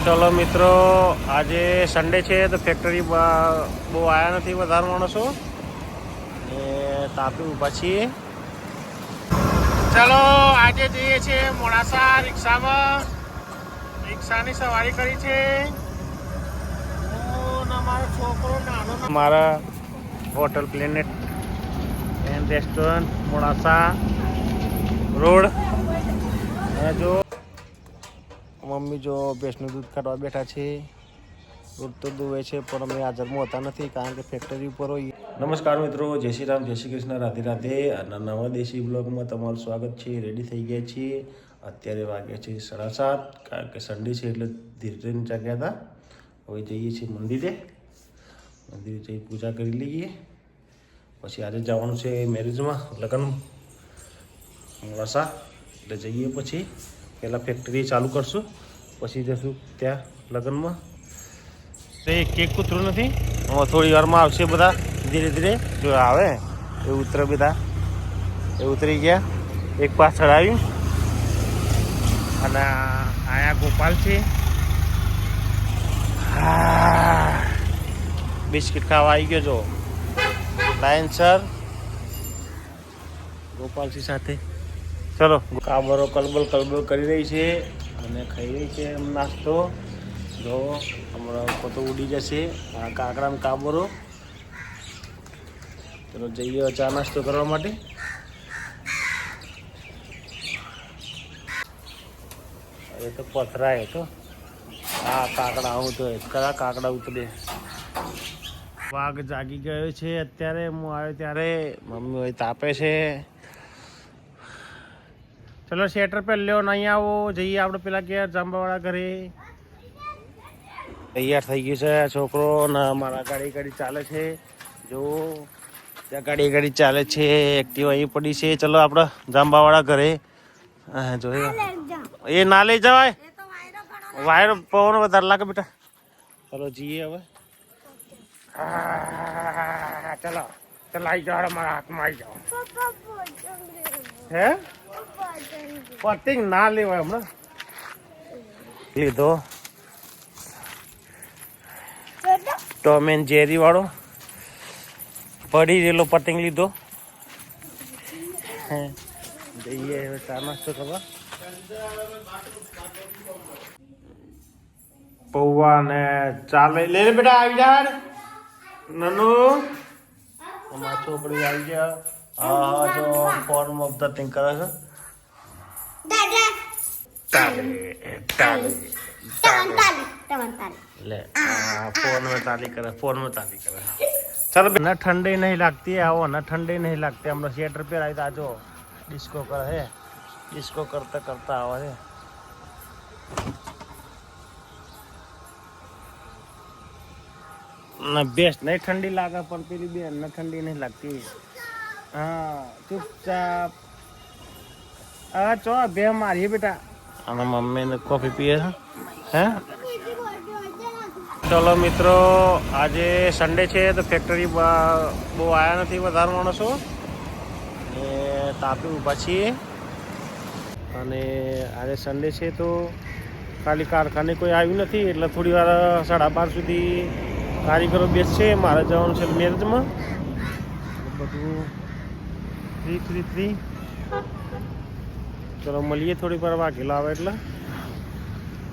ચલો મિત્રો, આજે સન્ડે છે તો ફેક્ટરી બહુ આવ્યા નથી વધારે માણસો એ તાપી ઊભા છીએ. ચલો આજે જઈએ છીએ મોડાસા રિક્ષામાં. રિક્ષાની સવારી કરી છે મારો છોકરો નાનો. મારા hotel planet and restaurant Modasa road. જો મમ્મી જો ભેંસનું દૂધ કાઢવા બેઠા છે. દૂધ તો દુવે છે પણ અમે હાજરમાં હોતા નથી કારણ કે ફેક્ટરી ઉપર હોઈએ. નમસ્કાર મિત્રો, જય શ્રી રામ, જય શ્રી કૃષ્ણ, રાધે રાધે. અને નવા દેશી બ્લોગમાં તમારું સ્વાગત છે. રેડી થઈ ગયા છીએ. અત્યારે વાગ્યા છે 7:30 કારણ કે સન્ડે છે એટલે ધીરે જાગ્યા હતા. હવે જઈએ છીએ મંદિરે જઈ પૂજા કરી લઈએ. પછી આજે જવાનું છે મેરેજમાં, લગ્ન મોડાસા. એટલે જઈએ પછી પહેલાં ફેક્ટરી ચાલુ કરશું, પછી જશું ત્યાં લગ્નમાં. કેક કૂતરું નથી, થોડી વારમાં આવશે બધા. ધીરે ધીરે જો આવે એ ઉતરે, બધા એ ઉતરી ગયા. એક પાછળ આવ્યું અને આયા ગોપાલ છે. બિસ્કિટ ખાવા આવી ગયો જો લાયન સર ગોપાલસિંહ સાથે. ચલો, કાબરો કલબલ કરી રહી છે અને ખાઈ રહી છે એમ નાસ્તો. જો હમણાં તો ઉડી જશે આ કાકડાનો કાબરો. ચલો જઈએ ચા નાસ્તો કરવા માટે. હવે તો પથરાય તો આ કાકડા આવું તો કયા કાકડા ઉતરે. વાઘ જાગી ગયો છે અત્યારે. હું આવ્યો ત્યારે મમ્મી હોય તાપે છે. ચલો શેટર પર લ્યો, નહીં આવો, જઈએ આપણે પેલા ઘેર જાંબાવાળા ઘરે. તૈયાર થઈ ગયું છે છોકરો ને મારા ગાડી ચાલે છે. જો ત્યાં ગાડી ચાલે છે. એક્ટિવા અહીં પડી છે. ચલો આપણે જાંબાવાળા ઘરે. જોઈએ એ ના લઈ જવાય, વાયર પવન વધારે લાગે બેટા. ચલો જઈએ હવે. ચલો ચલો આવી જાઓ, મારા હાથમાં આવી જાઓ. હે પતિંગ ના લેવાય હમણાં. લીધો ટોમ એન્ડ જેરી વાળો પડી રહેલો પતંગ લીધો. જઈએ હવે ચા નાસ્તો કરવા. પૌવા ને ચાલે લે બેટા, આવી જા નનુ. અમારા છોકરી આવી ગયા. હા જો ફોર્મ ઓફ ધ થિંગ કરે છે. ले फोन में ताली करे. चल ना ठंडी नहीं लगती है, वो ना ठंडी नहीं लगती. हम लोग थिएटर पे आई था जो डिस्को कर है, डिस्को करता करता आवा है. ना बेस्ट नहीं ठंडी लागा पर पेली भी ना ठंडी नहीं लगती. हाँ चुपचाप चो बे मारी बेटा. અને મમ્મીને કોફી પીએ છે. હે ચલો મિત્રો, આજે સન્ડે છે તો ફેક્ટરી બહુ આવ્યા નથી વધારે માણસો એ તાપી ઊભા છીએ. અને આજે સન્ડે છે તો ખાલી કારખાને કોઈ આવ્યું નથી એટલે થોડી વાર 12:30 સુધી કારીગરો બેસશે. મારે જવાનું છે મેરેજમાં. બધું ફ્રી. ચલો મળીએ થોડીક વાર, વાઘેલો આવે એટલે.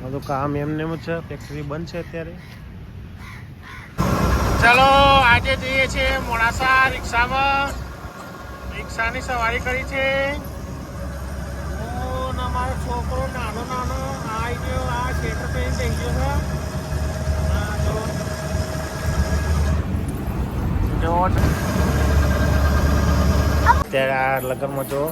બધું કામ એમને એમ છે, ફેક્ટરી બંધ છે અત્યારે. ચલો આજે જઈએ છીએ મોડાસા રિક્ષામાં. રિક્ષાની સવારી કરી છે મારો છોકરો નાનો આવી ગયો. આ શેટર પેન થઈ ગયો છે. અત્યારે આ લગ્નમાં જો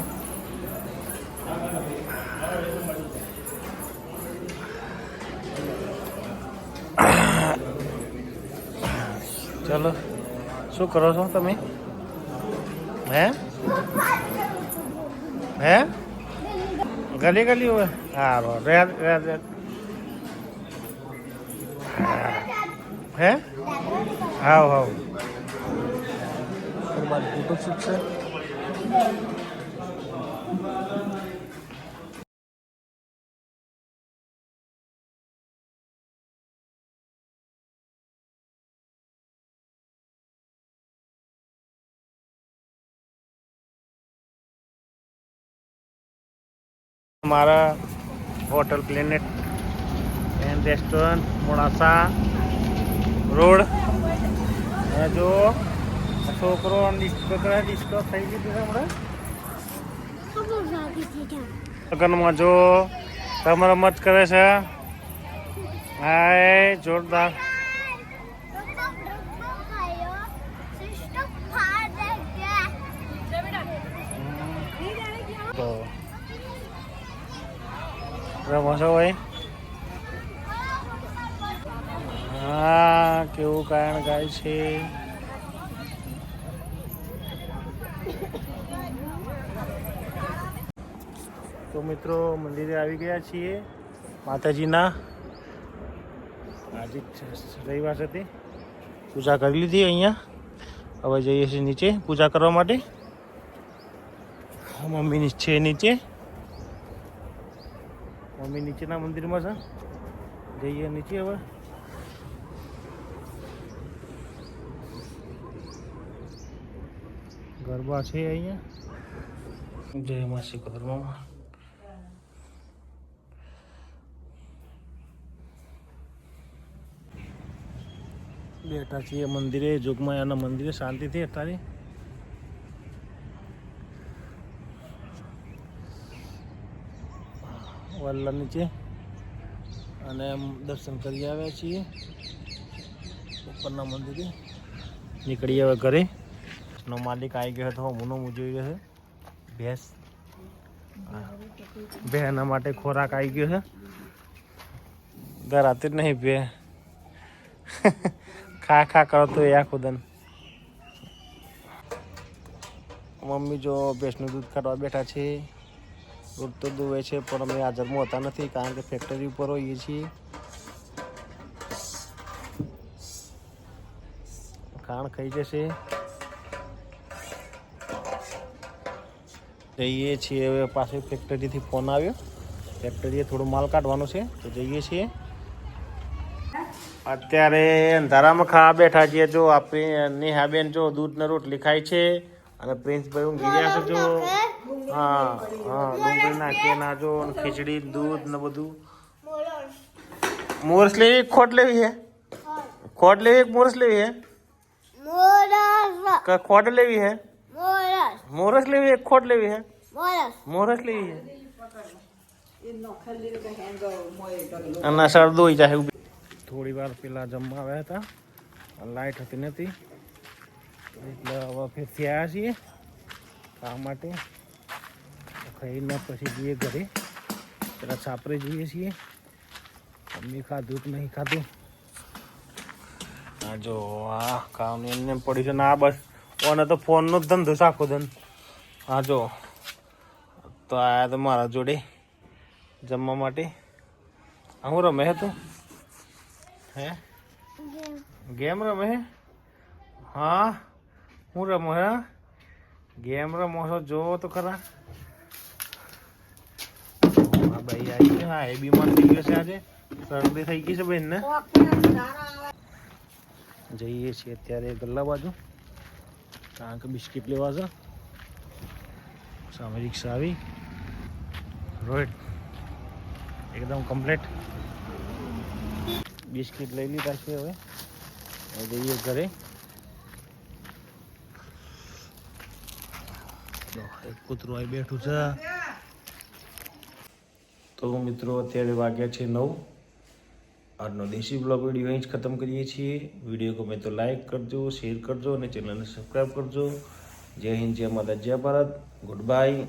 ચલો શું કરો છો તમે? હે ગલી હોય. હા હે હાવ ફોટો શૂટ છે. મારા hotel planet and restaurant Modasa road. અને જો છોકરો ડિસ્કો થઈ ગઈ છે હમણાં લગ્નમાં. જો તમારા મત કરે છે. હાય જોરદાર. રમો છો ભાઈ? હા, કેવું કારણ ગાય છે. તો મિત્રો મંદિરે આવી ગયા છીએ માતાજીના. આજે રવિવાર હતી, પૂજા કરી લીધી અહીંયા. હવે જઈએ છીએ નીચે પૂજા કરવા માટે. મમ્મી છે નીચે, મમ્મી નીચેના મંદિરમાં છે. જઈએ નીચે હવે. ગરબા છે અહીંયા. જય મા શીખરમાં બેઠા છીએ મંદિરે, જોગમાયાના મંદિરે શાંતિથી અત્યારે. વલ્લા નીચે અને દર્શન કરી આવ્યા છીએ ઉપરના મંદિરે. નીકળી હવે ઘરે. નો માલિક આવી ગયો હતો, હમુનો જોઈ રહ્યો છે. ભેંસ, એના માટે ખોરાક આવી ગયો છે. ધરાતી જ નહીં બે. ખા ખા કરો તો એ ખુદન. મમ્મી જો ભેંસનું દૂધ કાઢવા બેઠા છે. દૂધ તો દુવે છે પણ અમે હાજરમાં હોતા નથી, કારણ કે ફેક્ટરી ઉપર હોઈએ છીએ. ખાણ ખાઈ જશે. જઈએ છીએ હવે. પાછું ફેક્ટરીથી ફોન આવ્યો, ફેક્ટરીએ થોડો માલ કાઢવાનો છે તો જઈએ છીએ. અત્યારે અંધારામાં ખાવા બેઠા છીએ. જો આપણી નેહાબેન જો દૂધને રોટલી ખાય છે અને પ્રિન્સભાઈ ઊંઘી રહ્યા છે. જો હા હા, ડુંગળી નાખીએ ના જો ખીચડી દૂધ ને બધું. મોરસ લેવી ખોટ લેવી છે? ખોટ લેવી મોરસ લેવી છે? ખોટ લેવી છે? મોરસ લેવી એક ખોટ લેવી છે? મોરસ લેવી છે. અને શરદોઈ જાય. થોડી વાર પેલા જમવા આવ્યા હતા, લાઈટ હતી નથી એટલે હવે ફેરથી આવ્યા છીએ ખાવા માટે. ખાઈને પછી જઈએ ઘરે. પેલા છાપરે જઈએ છીએ. મમ્મી ખાધું કે નહીં ખાધું. હા જો આ કામ એમને પડી છે ને આ બસ ઓને તો ફોનનો જ ધંધો સાખો ધન. હા જો તો આયા તો મારા જોડે જમવા માટે. હું રમે હે તું? હે ગેમ રમે હે? હા હું રમો હે? ગેમ રમો છો? જો તો ખરા. હા ભાઈ આવી ગયો. હા એ બીમાર થઈ ગયો છે આજે, શરદી થઈ ગઈ છે બેન ને. જઈએ છીએ અત્યારે ગલ્લા બાજુ, કારણ કે બિસ્કિટ લેવા છે. સામે રિક્ષા આવી. રોહિત એકદમ કમ્પ્લીટ બિસ્કિટ લઈ લીધા છે. હવે જઈએ ઘરે. એક કૂતરું અહીં બેઠું છે. તો મિત્રો અત્યારે વાગ્યા છે 9. આજનો દેશી બ્લોગ વિડીયો અહીં જ ખતમ કરીએ છીએ. વિડીયો ગમે તો લાઈક કરજો, શેર કરજો અને ચેનલને સબસ્ક્રાઈબ કરજો. જય હિન્દ, જય માતા, જય ભારત. Good bye.